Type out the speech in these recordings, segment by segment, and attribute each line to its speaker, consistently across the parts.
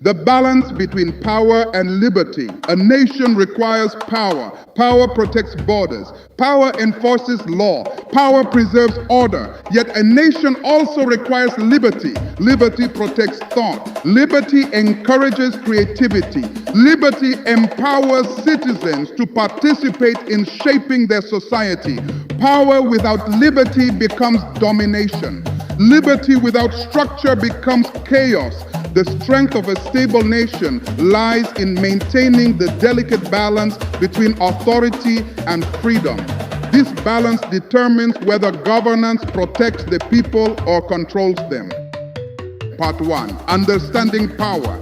Speaker 1: The balance between power and liberty. A nation requires power. Power protects borders. Power enforces law. Power preserves order. Yet a nation also requires liberty. Liberty protects thought. Liberty encourages creativity. Liberty empowers citizens to participate in shaping their society. Power without liberty becomes domination. Liberty without structure becomes chaos. The strength of a stable nation lies in maintaining the delicate balance between authority and freedom. This balance determines whether governance protects the people or controls them. Part 1. Understanding power.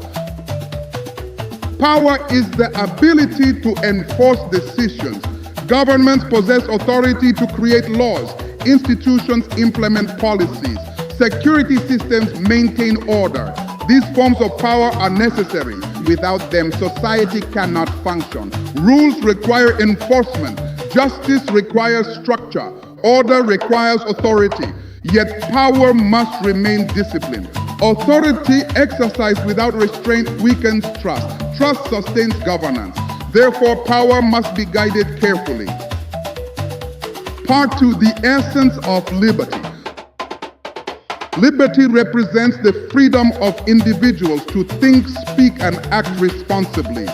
Speaker 1: Power is the ability to enforce decisions. Governments possess authority to create laws. Institutions implement policies. Security systems maintain order. These forms of power are necessary. Without them, society cannot function. Rules require enforcement. Justice requires structure. Order requires authority. Yet power must remain disciplined. Authority exercised without restraint weakens trust. Trust sustains governance. Therefore, power must be guided carefully. Part 2. The essence of liberty. Liberty represents the freedom of individuals to think, speak, and act responsibly.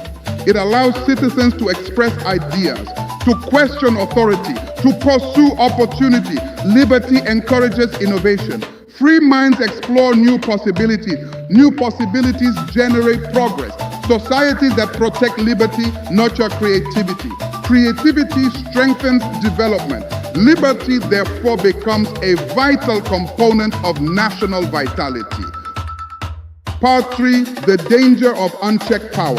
Speaker 1: It allows citizens to express ideas, to question authority, to pursue opportunity. Liberty encourages innovation. Free minds explore new possibilities. New possibilities generate progress. Societies that protect liberty nurture creativity. Creativity strengthens development. Liberty, therefore, becomes a vital component of national vitality. Part 3. The danger of unchecked power.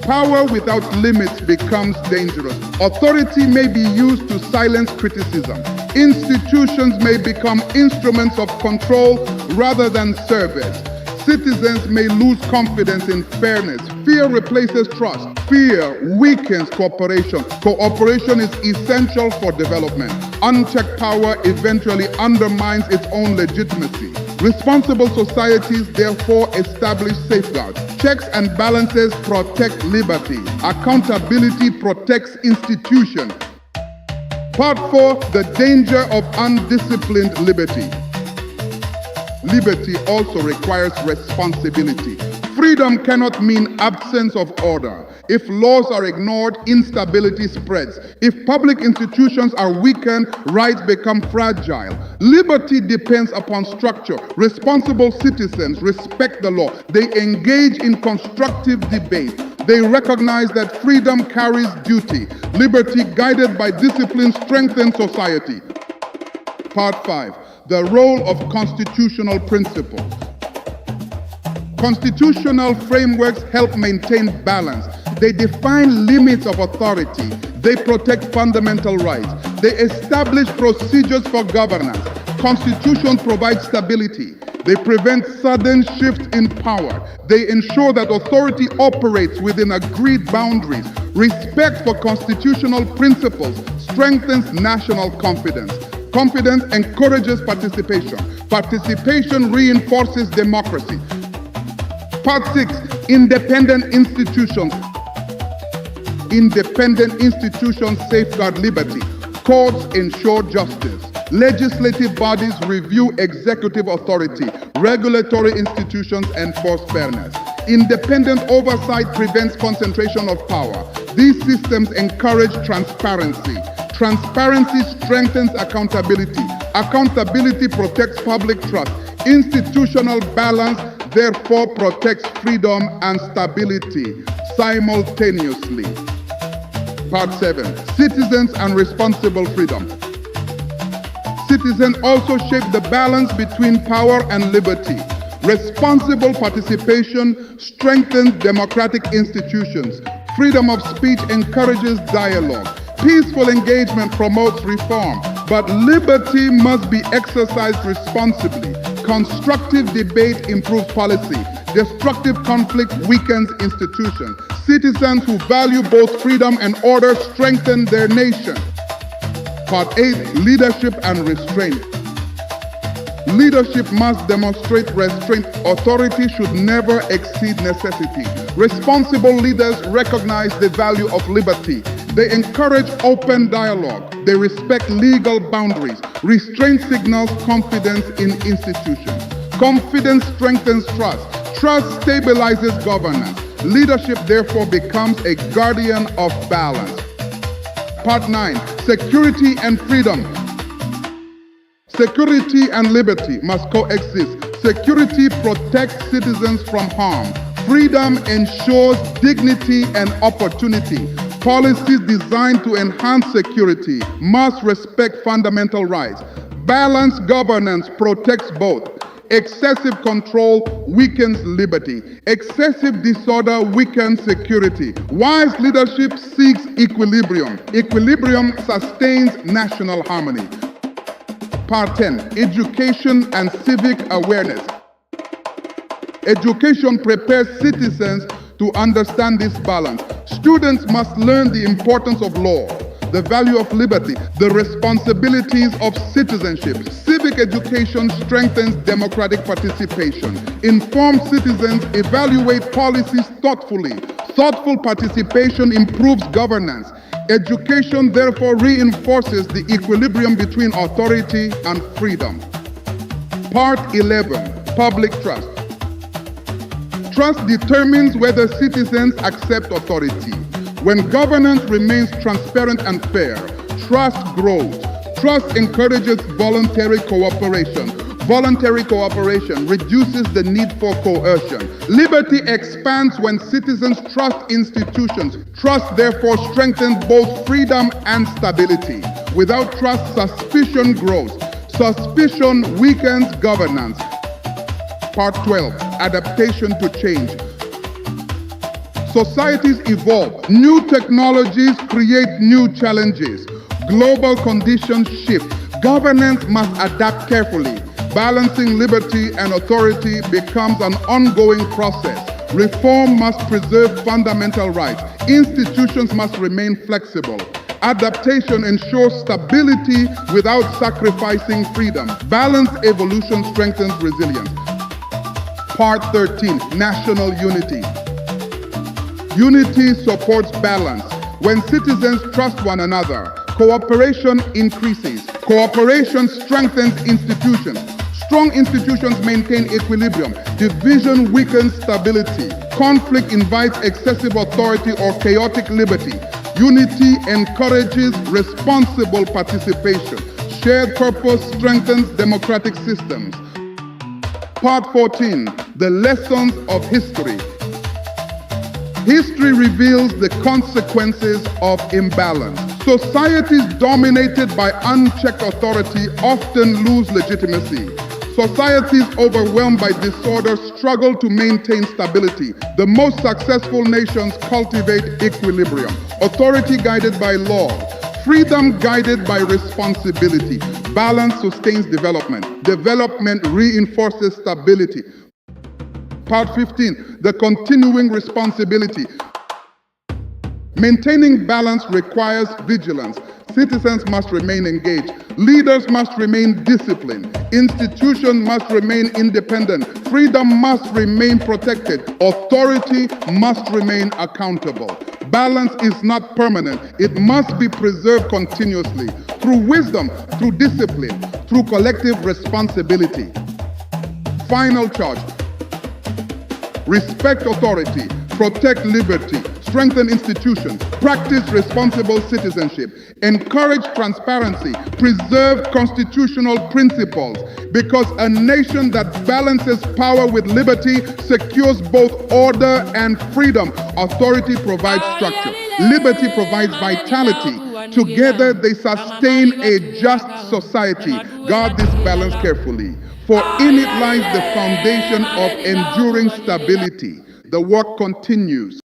Speaker 1: Power without limits becomes dangerous. Authority may be used to silence criticism. Institutions may become instruments of control rather than service. Citizens may lose confidence in fairness. Fear replaces trust. Fear weakens cooperation. Cooperation is essential for development. Unchecked power eventually undermines its own legitimacy. Responsible societies therefore establish safeguards. Checks and balances protect liberty. Accountability protects institutions. Part 4. The danger of undisciplined liberty. Liberty also requires responsibility. Freedom cannot mean absence of order. If laws are ignored, instability spreads. If public institutions are weakened, rights become fragile. Liberty depends upon structure. Responsible citizens respect the law. They engage in constructive debate. They recognize that freedom carries duty. Liberty guided by discipline strengthens society. Part 5. The role of constitutional principles. Constitutional frameworks help maintain balance. They define limits of authority. They protect fundamental rights. They establish procedures for governance. Constitutions provide stability. They prevent sudden shifts in power. They ensure that authority operates within agreed boundaries. Respect for constitutional principles strengthens national confidence. Confidence encourages participation. Participation reinforces democracy. Part 6. Independent institutions. Independent institutions safeguard liberty. Courts ensure justice. Legislative bodies review executive authority. Regulatory institutions enforce fairness. Independent oversight prevents concentration of power. These systems encourage transparency. Transparency strengthens accountability. Accountability protects public trust. Institutional balance therefore protects freedom and stability simultaneously. Part 7. Citizens and responsible freedom. Citizens also shape the balance between power and liberty. Responsible participation strengthens democratic institutions. Freedom of speech encourages dialogue. Peaceful engagement promotes reform, but liberty must be exercised responsibly. Constructive debate improves policy. Destructive conflict weakens institutions. Citizens who value both freedom and order strengthen their nation. Part 8. Leadership and restraint. Leadership must demonstrate restraint. Authority should never exceed necessity. Responsible leaders recognize the value of liberty. They encourage open dialogue. They respect legal boundaries. Restraint signals confidence in institutions. Confidence strengthens trust. Trust stabilizes governance. Leadership therefore becomes a guardian of balance. Part 9. Security and freedom. Security and liberty must coexist. Security protects citizens from harm. Freedom ensures dignity and opportunity. Policies designed to enhance security must respect fundamental rights. Balanced governance protects both. Excessive control weakens liberty. Excessive disorder weakens security. Wise leadership seeks equilibrium. Equilibrium sustains national harmony. Part 10. Education and civic awareness. Education prepares citizens to understand this balance. Students must learn the importance of law, the value of liberty, the responsibilities of citizenship. Civic education strengthens democratic participation. Informed citizens evaluate policies thoughtfully. Thoughtful participation improves governance. Education therefore reinforces the equilibrium between authority and freedom. Part 11. Public trust. Trust determines whether citizens accept authority. When governance remains transparent and fair, trust grows. Trust encourages voluntary cooperation. Voluntary cooperation reduces the need for coercion. Liberty expands when citizens trust institutions. Trust therefore strengthens both freedom and stability. Without trust, suspicion grows. Suspicion weakens governance. Part 12. Adaptation to change. Societies evolve. New technologies create new challenges. Global conditions shift. Governance must adapt carefully. Balancing liberty and authority becomes an ongoing process. Reform must preserve fundamental rights. Institutions must remain flexible. Adaptation ensures stability without sacrificing freedom. Balanced evolution strengthens resilience. Part 13. National unity. Unity supports balance. When citizens trust one another, cooperation increases. Cooperation strengthens institutions. Strong institutions maintain equilibrium. Division weakens stability. Conflict invites excessive authority or chaotic liberty. Unity encourages responsible participation. Shared purpose strengthens democratic systems. Part 14. The lessons of history. History reveals the consequences of imbalance. Societies dominated by unchecked authority often lose legitimacy. Societies overwhelmed by disorder struggle to maintain stability. The most successful nations cultivate equilibrium. Authority guided by law. Freedom guided by responsibility. Balance sustains development. Development reinforces stability. Part 15. The continuing responsibility. Maintaining balance requires vigilance. Citizens must remain engaged. Leaders must remain disciplined. Institutions must remain independent. Freedom must remain protected. Authority must remain accountable. Balance is not permanent. It must be preserved continuously through wisdom, through discipline, through collective responsibility. Final charge. Respect authority, protect liberty, strengthen institutions, practice responsible citizenship, encourage transparency, preserve constitutional principles, because a nation that balances power with liberty secures both order and freedom. Authority provides structure. Liberty provides vitality. Together they sustain a just society. Guard this balance carefully, for in it lies the foundation of enduring stability. The work continues.